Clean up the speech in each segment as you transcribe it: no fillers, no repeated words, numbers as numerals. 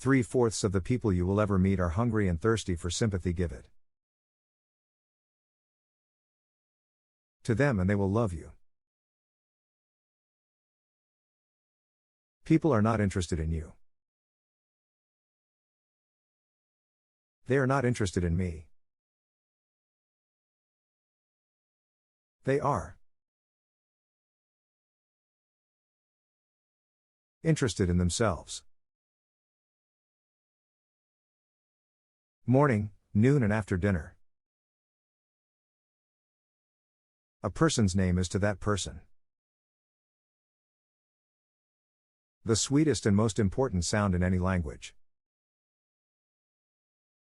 3/4 of the people you will ever meet are hungry and thirsty for sympathy. Give it to them and they will love you. People are not interested in you. They are not interested in me. They are interested in themselves. Morning, noon and after dinner. A person's name is to that person. The sweetest and most important sound in any language.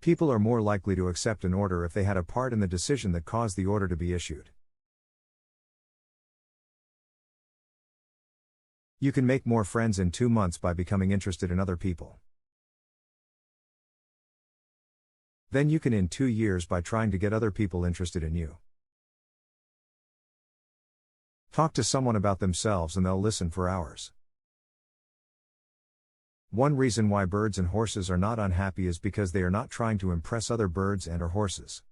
People are more likely to accept an order if they had a part in the decision that caused the order to be issued. You can make more friends in 2 months by becoming interested in other people. Then you can in 2 years by trying to get other people interested in you. Talk to someone about themselves and they'll listen for hours. One reason why birds and horses are not unhappy is because they are not trying to impress other birds and/or horses.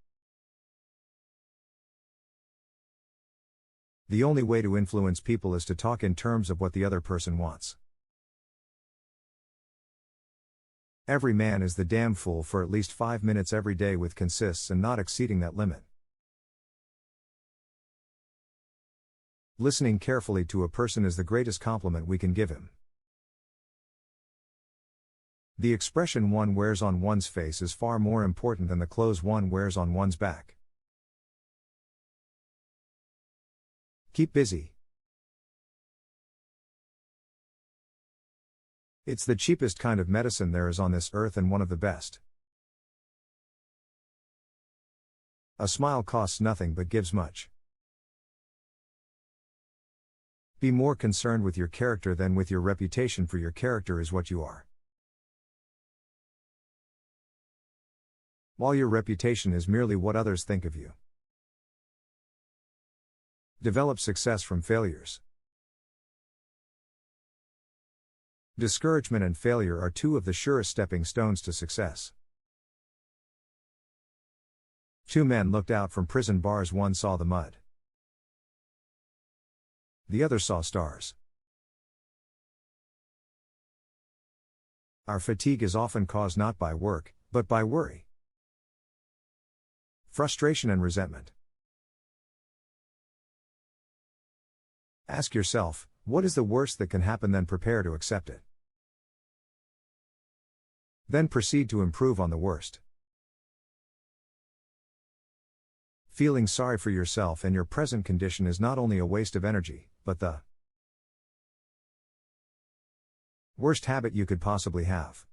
The only way to influence people is to talk in terms of what the other person wants. Every man is the damn fool for at least 5 minutes every day with consists and not exceeding that limit. Listening carefully to a person is the greatest compliment we can give him. The expression one wears on one's face is far more important than the clothes one wears on one's back. Keep busy. It's the cheapest kind of medicine there is on this earth and one of the best. A smile costs nothing but gives much. Be more concerned with your character than with your reputation, for your character is what you are, while your reputation is merely what others think of you. Develop success from failures. Discouragement and failure are two of the surest stepping stones to success. 2 men looked out from prison bars. One saw the mud. The other saw stars. Our fatigue is often caused not by work, but by worry, frustration and resentment. Ask yourself, what is the worst that can happen? Then prepare to accept it. Then proceed to improve on the worst. Feeling sorry for yourself and your present condition is not only a waste of energy, but the worst habit you could possibly have.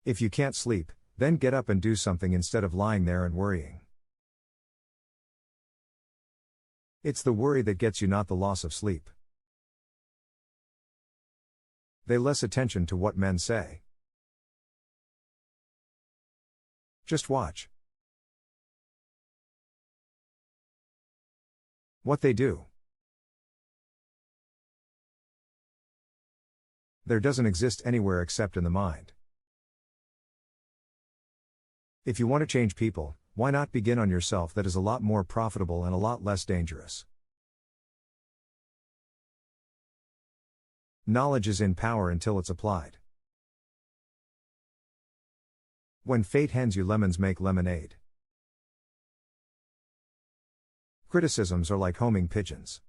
If you can't sleep, then get up and do something instead of lying there and worrying. It's the worry that gets you, not the loss of sleep. Pay less attention to what men say. Just watch what they do. There doesn't exist anywhere except in the mind. If you want to change people, why not begin on yourself? That is a lot more profitable and a lot less dangerous. Knowledge is in power until it's applied. When fate hands you lemons, make lemonade. Criticisms are like homing pigeons.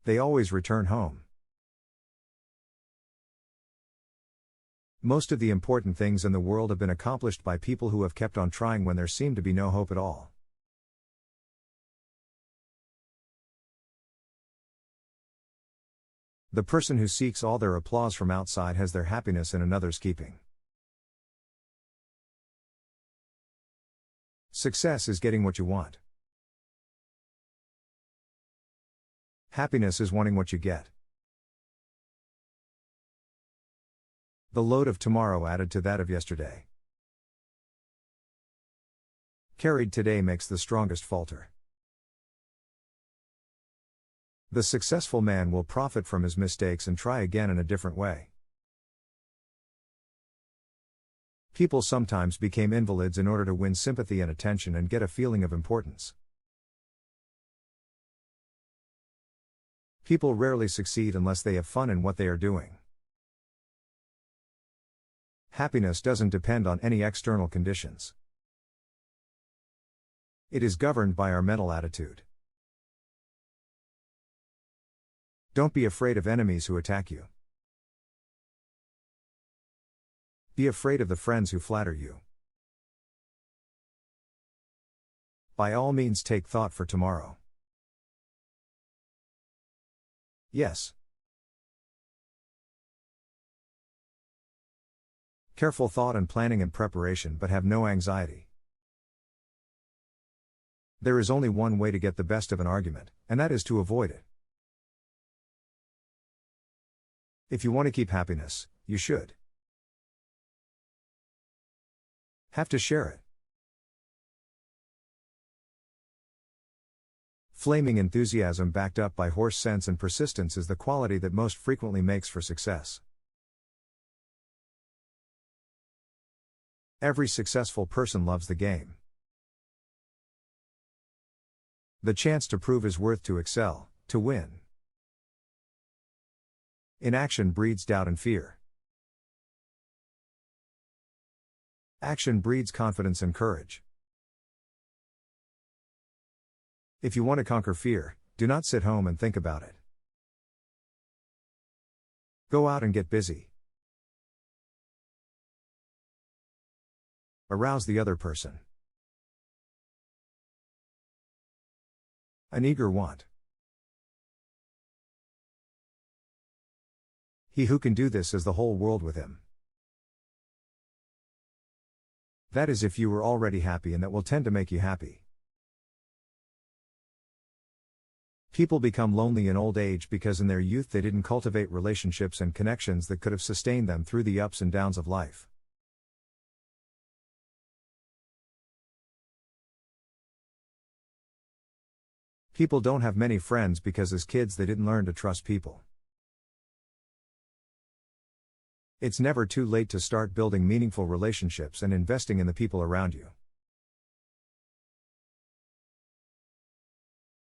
They always return home. Most of the important things in the world have been accomplished by people who have kept on trying when there seemed to be no hope at all. The person who seeks all their applause from outside has their happiness in another's keeping. Success is getting what you want. Happiness is wanting what you get. The load of tomorrow added to that of yesterday, carried today, makes the strongest falter. The successful man will profit from his mistakes and try again in a different way. People sometimes became invalids in order to win sympathy and attention and get a feeling of importance. People rarely succeed unless they have fun in what they are doing. Happiness doesn't depend on any external conditions. It is governed by our mental attitude. Don't be afraid of enemies who attack you. Be afraid of the friends who flatter you. By all means, take thought for tomorrow. Yes. Careful thought and planning and preparation, but have no anxiety. There is only one way to get the best of an argument, and that is to avoid it. If you want to keep happiness, you should have to share it. Flaming enthusiasm backed up by horse sense and persistence is the quality that most frequently makes for success. Every successful person loves the game. The chance to prove his worth, to excel, to win. Inaction breeds doubt and fear. Action breeds confidence and courage. If you want to conquer fear, do not sit home and think about it. Go out and get busy. Arouse the other person. An eager want. He who can do this has the whole world with him. That is, if you were already happy, and that will tend to make you happy. People become lonely in old age because in their youth they didn't cultivate relationships and connections that could have sustained them through the ups and downs of life. People don't have many friends because as kids they didn't learn to trust people. It's never too late to start building meaningful relationships and investing in the people around you.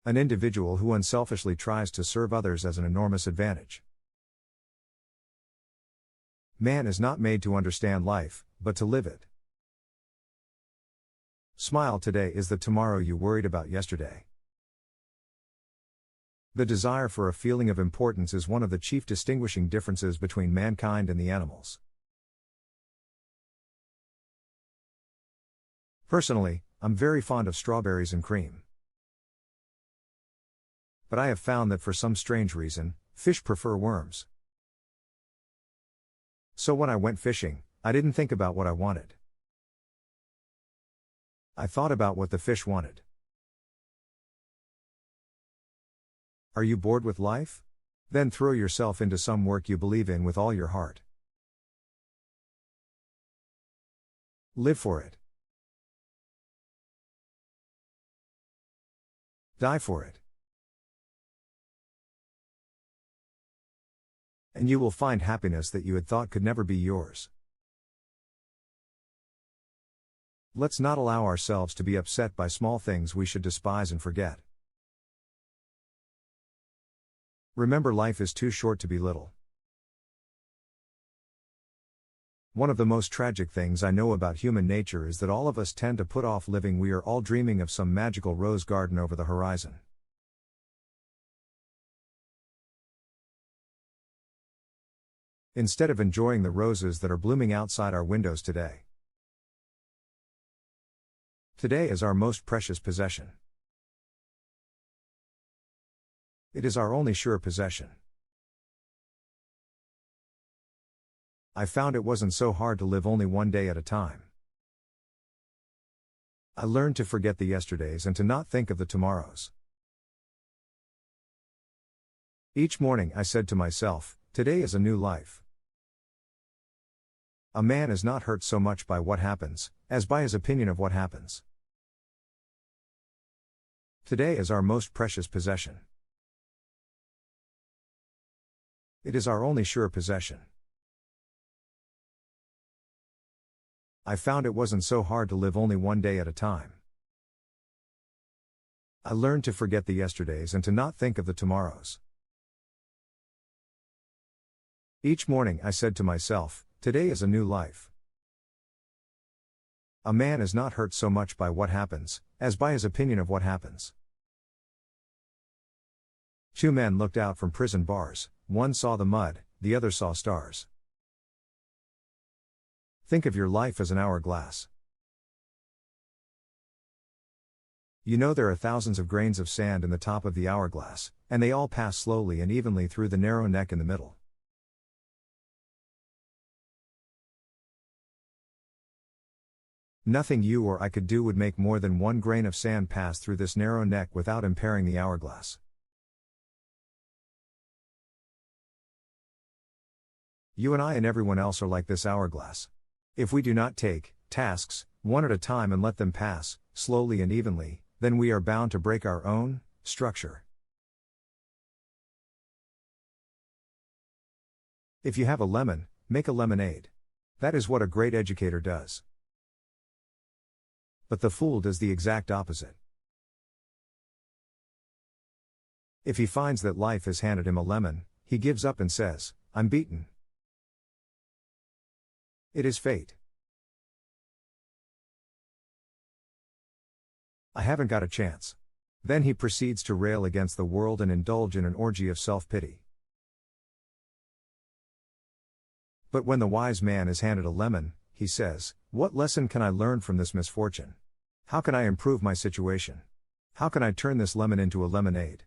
An individual who unselfishly tries to serve others has an enormous advantage. Man is not made to understand life, but to live it. Smile today is the tomorrow you worried about yesterday. The desire for a feeling of importance is one of the chief distinguishing differences between mankind and the animals. Personally, I'm very fond of strawberries and cream. But I have found that for some strange reason, fish prefer worms. So when I went fishing, I didn't think about what I wanted. I thought about what the fish wanted. Are you bored with life? Then throw yourself into some work you believe in with all your heart. Live for it. Die for it. And you will find happiness that you had thought could never be yours. Let's not allow ourselves to be upset by small things we should despise and forget. Remember, life is too short to be little. One of the most tragic things I know about human nature is that all of us tend to put off living. We are all dreaming of some magical rose garden over the horizon. Instead of enjoying the roses that are blooming outside our windows today. Today is our most precious possession. It is our only sure possession. I found it wasn't so hard to live only one day at a time. I learned to forget the yesterdays and to not think of the tomorrows. Each morning I said to myself, today is a new life. A man is not hurt so much by what happens, as by his opinion of what happens. Today is our most precious possession. It is our only sure possession. I found it wasn't so hard to live only one day at a time. I learned to forget the yesterdays and to not think of the tomorrows. Each morning I said to myself, today is a new life. A man is not hurt so much by what happens, as by his opinion of what happens. Two men looked out from prison bars, one saw the mud, the other saw stars. Think of your life as an hourglass. You know there are thousands of grains of sand in the top of the hourglass, and they all pass slowly and evenly through the narrow neck in the middle. Nothing you or I could do would make more than one grain of sand pass through this narrow neck without impairing the hourglass. You and I and everyone else are like this hourglass. If we do not take tasks, one at a time and let them pass, slowly and evenly, then we are bound to break our own structure. If you have a lemon, make a lemonade. That is what a great educator does. But the fool does the exact opposite. If he finds that life has handed him a lemon, he gives up and says, I'm beaten. It is fate. I haven't got a chance. Then he proceeds to rail against the world and indulge in an orgy of self-pity. But when the wise man is handed a lemon, he says, what lesson can I learn from this misfortune? How can I improve my situation? How can I turn this lemon into a lemonade?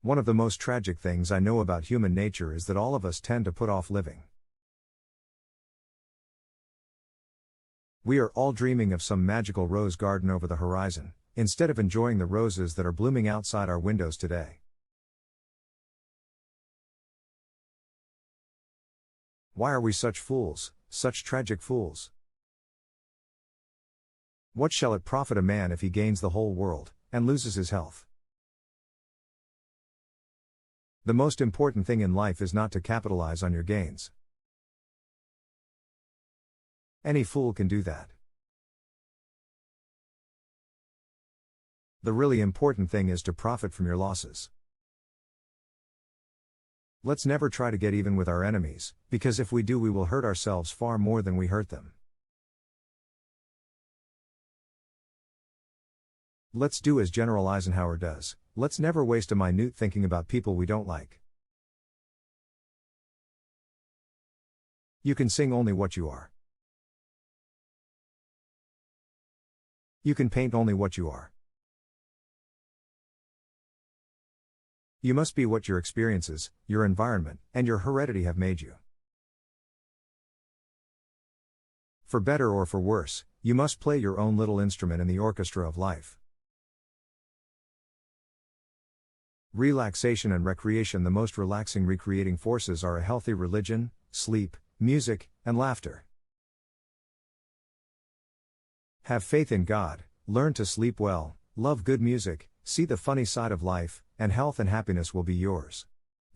One of the most tragic things I know about human nature is that all of us tend to put off living. We are all dreaming of some magical rose garden over the horizon, instead of enjoying the roses that are blooming outside our windows today. Why are we such fools, such tragic fools? What shall it profit a man if he gains the whole world, and loses his health? The most important thing in life is not to capitalize on your gains. Any fool can do that. The really important thing is to profit from your losses. Let's never try to get even with our enemies, because if we do, we will hurt ourselves far more than we hurt them. Let's do as General Eisenhower does. Let's never waste a minute thinking about people we don't like. You can sing only what you are. You can paint only what you are. You must be what your experiences, your environment, and your heredity have made you. For better or for worse, you must play your own little instrument in the orchestra of life. Relaxation and recreation. The most relaxing recreating forces are a healthy religion, sleep, music, and laughter. Have faith in God, learn to sleep well, love good music, see the funny side of life, and health and happiness will be yours.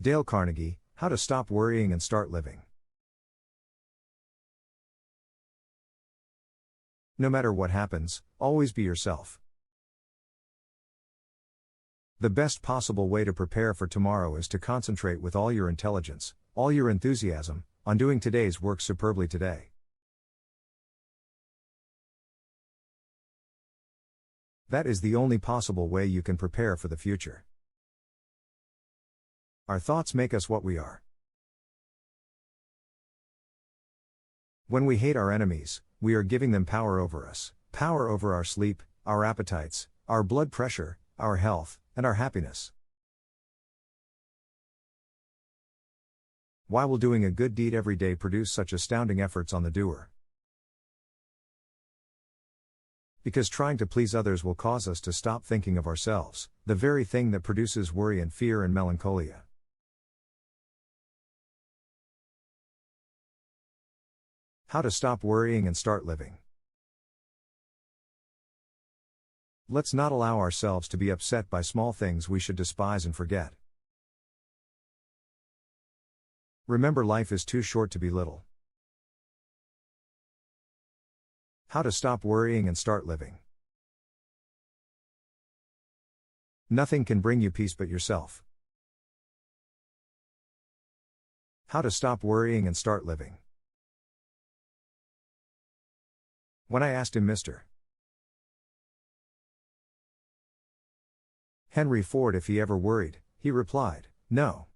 Dale Carnegie, How to Stop Worrying and Start Living. No matter what happens, always be yourself. The best possible way to prepare for tomorrow is to concentrate with all your intelligence, all your enthusiasm, on doing today's work superbly today. That is the only possible way you can prepare for the future. Our thoughts make us what we are. When we hate our enemies, we are giving them power over us, power over our sleep, our appetites, our blood pressure, our health, and our happiness. Why will doing a good deed every day produce such astounding efforts on the doer? Because trying to please others will cause us to stop thinking of ourselves, the very thing that produces worry and fear and melancholia. How to stop worrying and start living. Let's not allow ourselves to be upset by small things we should despise and forget. Remember, life is too short to be little. How to stop worrying and start living. Nothing can bring you peace but yourself. How to stop worrying and start living. When I asked him Mr. Henry Ford if he ever worried, he replied, "No.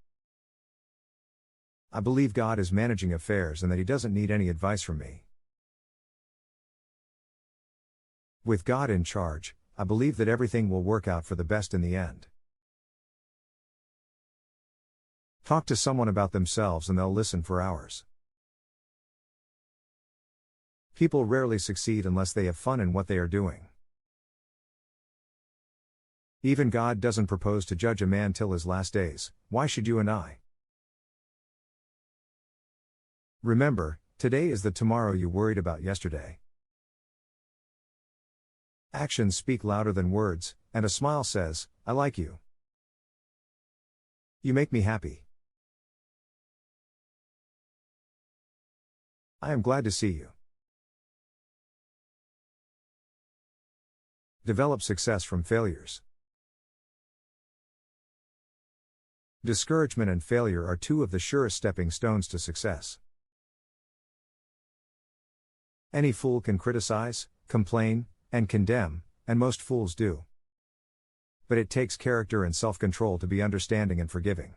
I believe God is managing affairs and that He doesn't need any advice from me. With God in charge, I believe that everything will work out for the best in the end." Talk to someone about themselves and they'll listen for hours. People rarely succeed unless they have fun in what they are doing. Even God doesn't propose to judge a man till his last days, why should you and I? Remember, today is the tomorrow you worried about yesterday. Actions speak louder than words, and a smile says, "I like you. You make me happy. I am glad to see you." Develop success from failures. Discouragement and failure are two of the surest stepping stones to success. Any fool can criticize, complain, and condemn, and most fools do. But it takes character and self-control to be understanding and forgiving.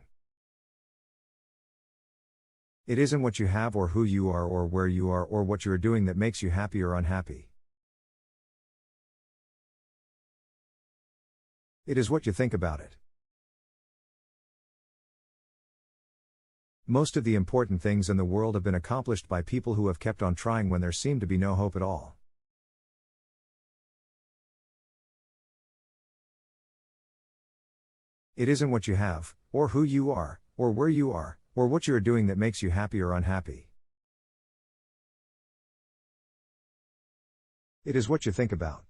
It isn't what you have or who you are or where you are or what you are doing that makes you happy or unhappy. It is what you think about it. Most of the important things in the world have been accomplished by people who have kept on trying when there seemed to be no hope at all. It isn't what you have, or who you are, or where you are, or what you are doing that makes you happy or unhappy. It is what you think about.